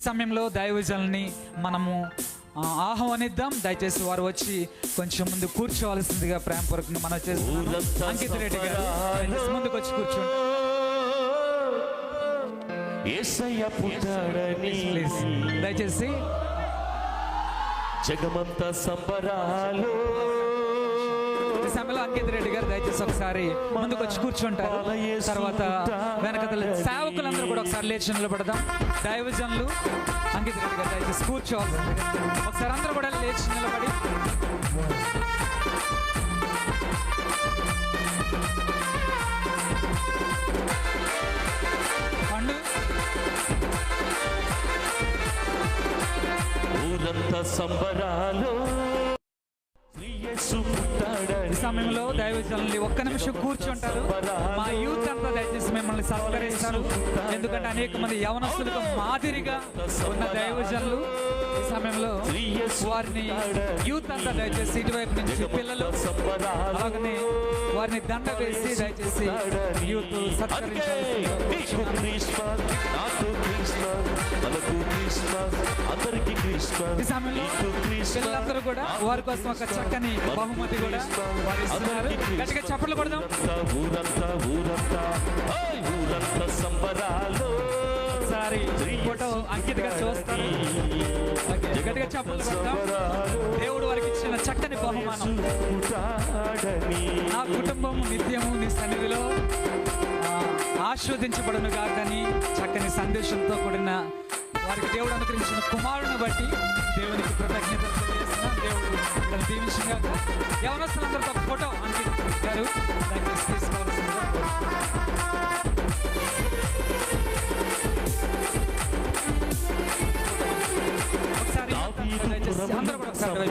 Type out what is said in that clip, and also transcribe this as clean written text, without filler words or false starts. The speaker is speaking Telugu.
సమయంలో దైవజనుల్ని మనము ఆహ్వానిద్దాం. దయచేసి వారు వచ్చి కొంచెం ముందు కూర్చోవలసిందిగా ప్రేమపూర్వకంగా మనం చేస్తున్నాం. అంకిత రెడ్డి గారు ముందుకు వచ్చి కూర్చోండి. దయచేసి జగమంతా సంబరాలు. ఈ సమయంలో అంకిత రెడ్డి గారు దయచేసి ఒకసారి ముందుకు వచ్చి కూర్చుంటారు. తర్వాత వెనకతల సేవకులందరూ కూడా ఒకసారి లేచి నిలబడదాం. దైవజనులు అంకిత రెడ్డి గారు దయచేసి కూర్చోవాలి. ఒకసారి అందరూ కూడా లేచి నిలబడి ఊరంతా సంబరాలు. ఈ సమయంలో దైవజనులు ఒక్క నిమిషం కూర్చుంటారు. మా యూత్ అంతా దయచేసి మిమ్మల్ని సత్కరిస్తారు. ఎందుకంటే అనేక మంది యవనస్తులకు మాదిరిగా ఉన్న దైవజనులు ఈ సమయంలో వారిని యూత్ అంతా దయచేసి ఇటువైపు నుంచి పిల్లలు అలాగనే వారిని దండ వేసి దయచేసి యూత్ సత్కరించాలి. ఈ సమయంలో పిల్లలందరూ కూడా వారి కోసం ఒక చక్కని బహుమతి కూడా వారు ఇస్తున్నారు. గట్టిగా చప్పట్లు కొడదాం. ఒకసారి ఫోటో అంకిత గారు చూస్తారు. గట్టిగా చప్పట్లు కొడదాం. దేవుడు వారికి ఇచ్చిన చక్కని బహుమానం. నా కుటుంబం నిత్యము నీ సన్నిధిలో ఆశీర్వదించబడును గాకని చక్కని సందేశంతో కూడిన వారికి దేవుడు అనుగ్రహించిన కుమారుని బట్టి దేవునికి కృతజ్ఞతలు తెలియజేస్తున్నాం. దేవుడు దీవించిన యవనస్తులందరితో ఫోటో అంకిత గారు తీసుకోవాల్సిందిగా ఒకసారి అందరూ కూడా ఒకసారి